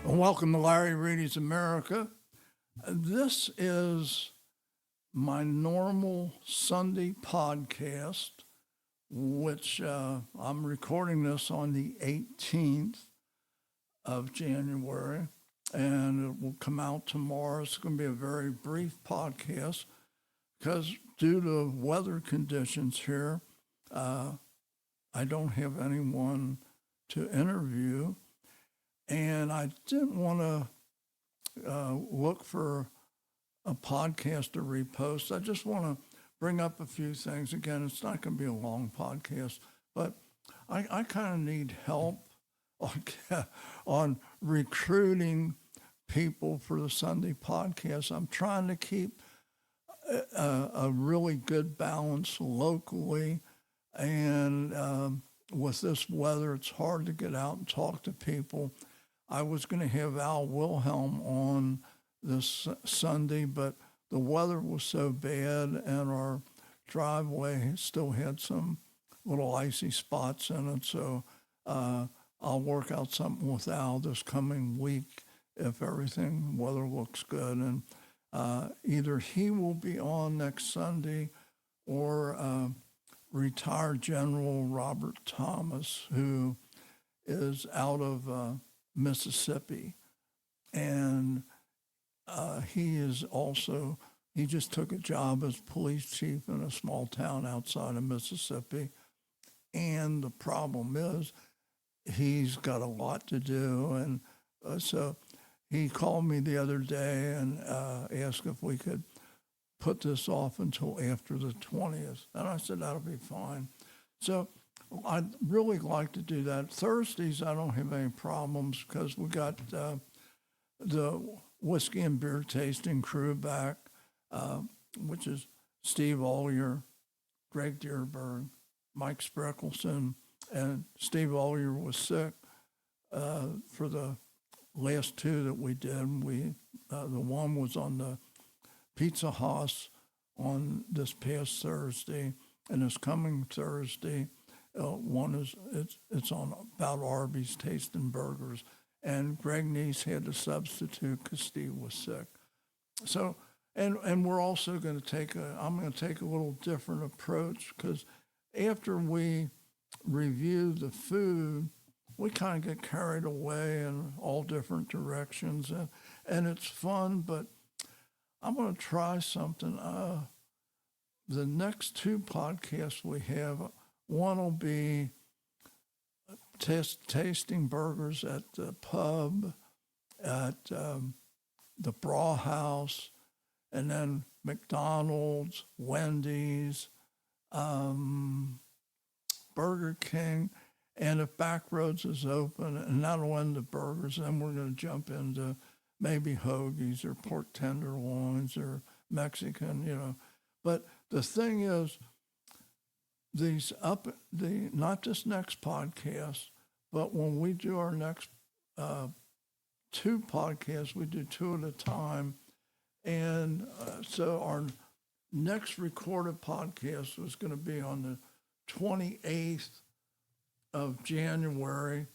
Welcome to Larry Reedy's America. This is my normal Sunday podcast, which I'm recording this on the 18th of January, and it will come out tomorrow. It's going to be a very brief podcast because due to weather conditions here, I don't have anyone to interview. And I didn't want to look for a podcast to repost. I just want to bring up a few things. Again, it's not going to be a long podcast, but I kind of need help on recruiting people for the Sunday podcast. I'm trying to keep a really good balance locally. And with this weather, it's hard to get out and talk to people. I was going to have Al Wilhelm on this Sunday, but the weather was so bad and our driveway still had some little icy spots in it. So I'll work out something with Al this coming week if weather looks good. And either he will be on next Sunday or retired General Robert Thomas, who is out of Mississippi, and he just took a job as police chief in a small town outside of Mississippi, and the problem is he's got a lot to do, and so he called me the other day and asked if we could put this off until after the 20th, and I said that'll be fine. So I'd really like to do that. Thursdays, I don't have any problems because we got the whiskey and beer tasting crew back, which is Steve Ollier, Greg Dearberg, Mike Spreckelson, and Steve Ollier was sick for the last two that we did. The one was on the Pizza Haus on this past Thursday, and this coming Thursday, one is it's on about Arby's Tasting Burgers, and Greg Neese had to substitute because Steve was sick. So, and we're also going to I'm going to take a little different approach because after we review the food, we kind of get carried away in all different directions, and it's fun. But I'm going to try something. The next two podcasts we have. One will be tasting burgers at the pub, at the Brauhaus, and then McDonald's, Wendy's, Burger King. And if Backroads is open, and that'll end the burgers, then we're going to jump into maybe hoagies or pork tenderloins or Mexican, But the thing is, not this next podcast, but when we do our next two podcasts, we do two at a time. And so our next recorded podcast was going to be on the 28th of January,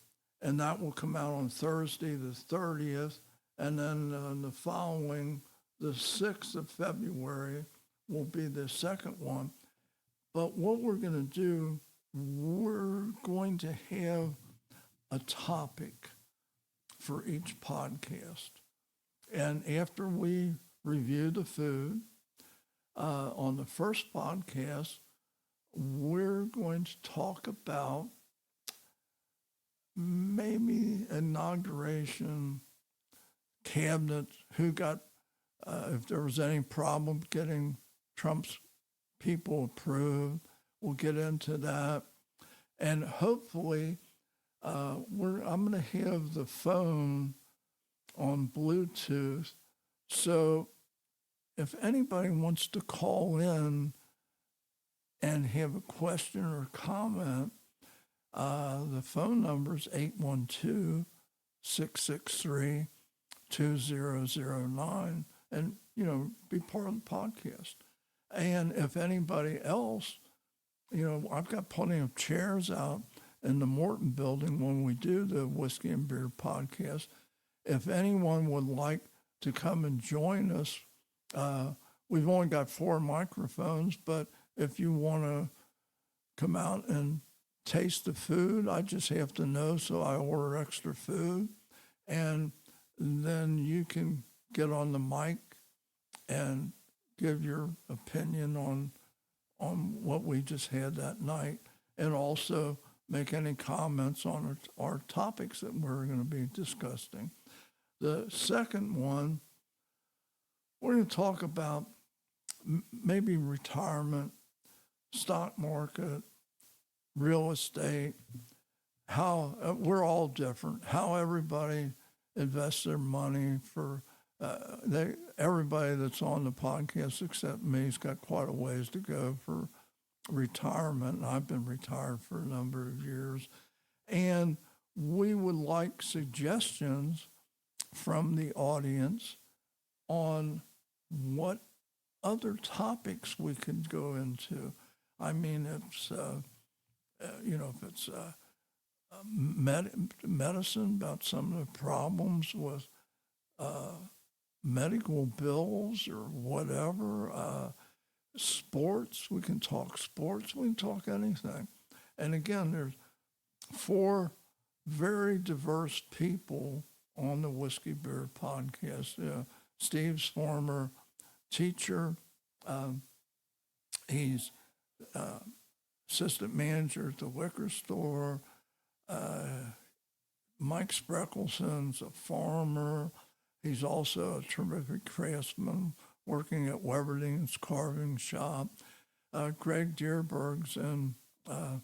and that will come out on Thursday, the 30th. And then the following, the 6th of February, will be the second one. But what we're going to do, we're going to have a topic for each podcast. And after we review the food, on the first podcast, we're going to talk about maybe inauguration, cabinet, if there was any problem getting Trump's people approved. We'll get into that. And hopefully, I'm going to have the phone on Bluetooth. So if anybody wants to call in and have a question or comment, the phone number is 812-663-2009. And, be part of the podcast. And if anybody else, I've got plenty of chairs out in the Morton building when we do the Whiskey and Beer podcast. if anyone would like to come and join us, we've only got 4 microphones, but if you want to come out and taste the food, I just have to know, so I order extra food. And then you can get on the mic and give your opinion on what we just had that night, and also make any comments on our topics that we're going to be discussing. The second one, we're going to talk about maybe retirement, stock market, real estate, how we're all different, how everybody invests their money for everybody that's on the podcast except me has got quite a ways to go for retirement. And I've been retired for a number of years. And we would like suggestions from the audience on what other topics we could go into. I mean, if it's medicine, about some of the problems with medical bills or whatever, sports, we can talk sports, we can talk anything. And again, there's 4 very diverse people on the Whiskey Beer podcast. Steve's former teacher. He's assistant manager at the liquor store. Mike Spreckleson's a farmer. He's also a terrific craftsman working at Weberdine's carving shop. Greg Dierberg's in, I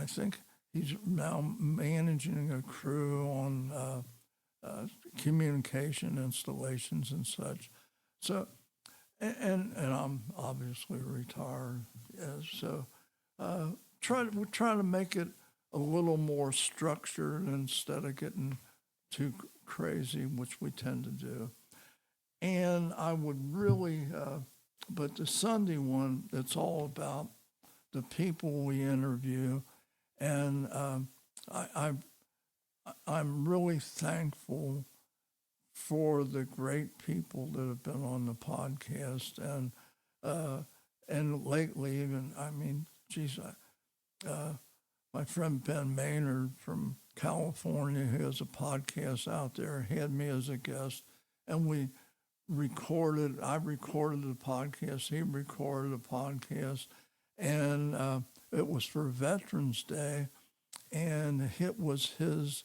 think he's now managing a crew on communication installations and such. So, and I'm obviously retired. So we're trying to make it a little more structured instead of getting too crazy, which we tend to do. And I would really, but the Sunday one, it's all about the people we interview. And I'm really thankful for the great people that have been on the podcast. And lately even, I mean, geez, my friend Ben Maynard from California, who has a podcast out there, had me as a guest, and I recorded the podcast, he recorded a podcast, and it was for Veterans Day, and it was his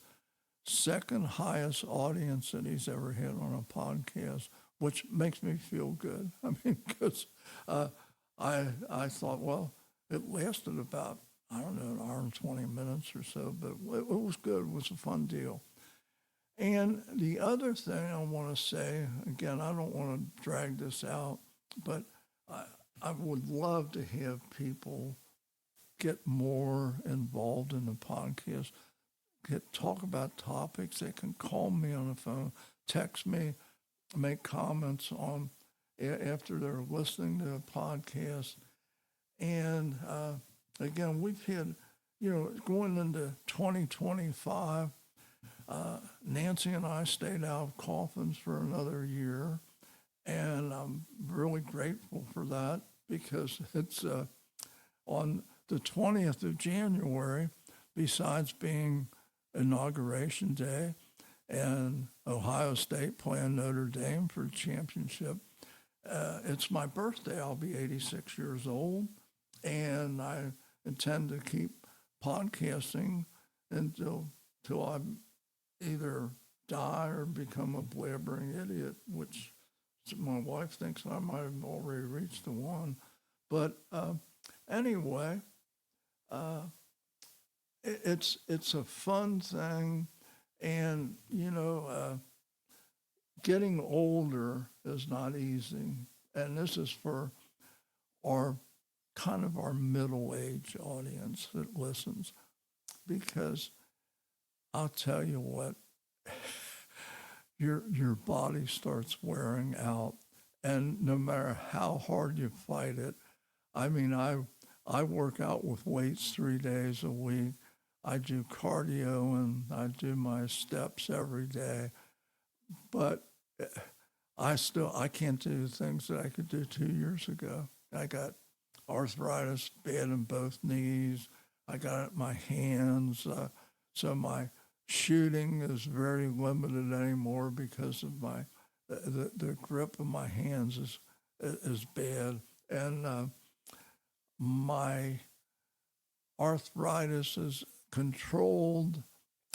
second highest audience that he's ever had on a podcast, which makes me feel good. I mean, because I thought, well, it lasted about, I don't know, an hour and 20 minutes or so, but it was good. It was a fun deal. And the other thing I want to say, again, I don't want to drag this out, but I would love to have people get more involved in the podcast, talk about topics. They can call me on the phone, text me, make comments on after they're listening to the podcast. And again, we've had, going into 2025, Nancy and I stayed out of coffins for another year, and I'm really grateful for that because it's on the 20th of January, besides being Inauguration Day and Ohio State playing Notre Dame for the championship. It's my birthday. I'll be 86 years old, and I intend to keep podcasting until I either die or become a blabbering idiot, which my wife thinks I might have already reached the one. But anyway, it's a fun thing, and getting older is not easy, and this is for our middle-aged audience that listens, because I'll tell you what, your body starts wearing out, and no matter how hard you fight it, I mean, I work out with weights 3 days a week. I do cardio and I do my steps every day, but I can't do the things that I could do 2 years ago. I got arthritis bad in both knees. I got it in my hands. So my shooting is very limited anymore because of the grip of my hands is bad. And my arthritis is controlled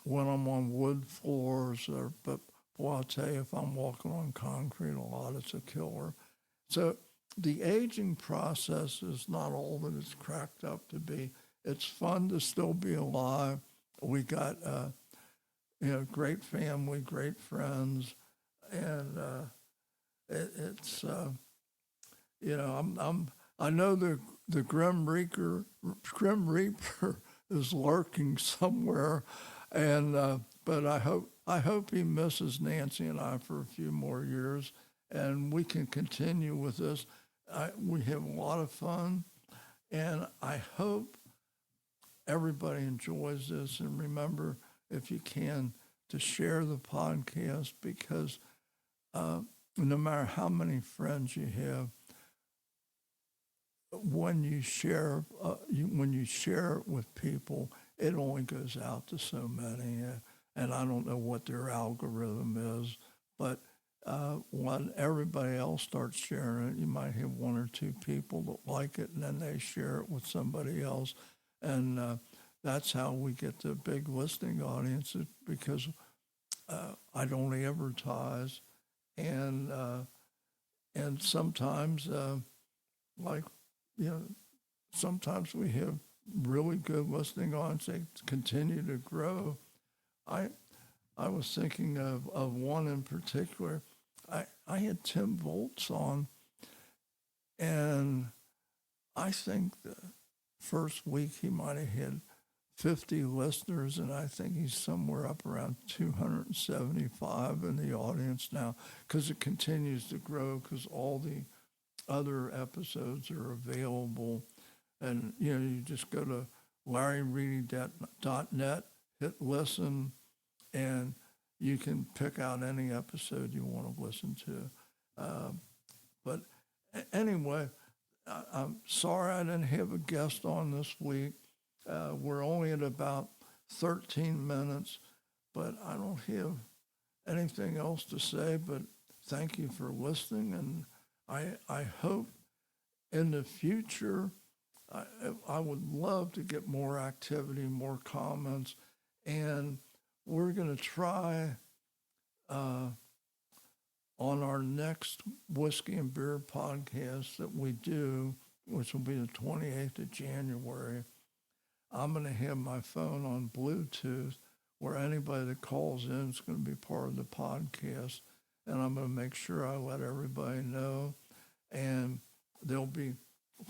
when I'm on wood floors, but boy, I'll tell you, if I'm walking on concrete a lot, it's a killer. So the aging process is not all that it's cracked up to be. It's fun to still be alive. We got, great family, great friends, and I know the Grim Reaper is lurking somewhere, and but I hope he misses Nancy and I for a few more years, and we can continue with this. We have a lot of fun, and I hope everybody enjoys this. And remember, if you can, to share the podcast, because no matter how many friends you have, when you share it with people, it only goes out to so many. And I don't know what their algorithm is, but when everybody else starts sharing it, you might have one or two people that like it, and then they share it with somebody else. And that's how we get the big listening audiences, because I don't advertise. And sometimes, like, sometimes we have really good listening audience. They continue to grow. I was thinking of one in particular. I had Tim Volz on, and I think the first week he might have had 50 listeners, and I think he's somewhere up around 275 in the audience now, because it continues to grow, because all the other episodes are available. And, you just go to LarryReedy.net, hit listen, and you can pick out any episode you want to listen to. But anyway, I'm sorry I didn't have a guest on this week. We're only at about 13 minutes, but I don't have anything else to say, but thank you for listening. And I hope in the future, I would love to get more activity, more comments, and we're going to try on our next Whiskey and Beer podcast that we do, which will be the 28th of January. I'm going to have my phone on Bluetooth, where anybody that calls in is going to be part of the podcast, and I'm going to make sure I let everybody know. And there'll be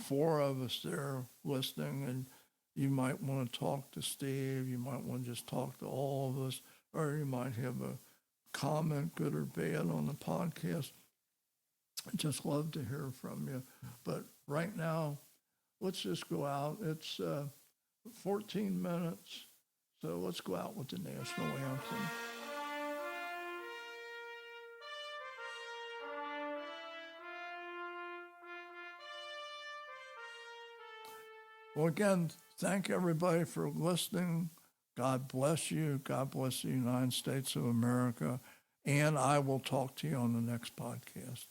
4 of us there listening, and you might want to talk to Steve, you might want to just talk to all of us, or you might have a comment, good or bad, on the podcast. I'd just love to hear from you. But right now, let's just go out. It's 14 minutes, so let's go out with the national anthem. Well, again, thank everybody for listening. God bless you. God bless the United States of America. And I will talk to you on the next podcast.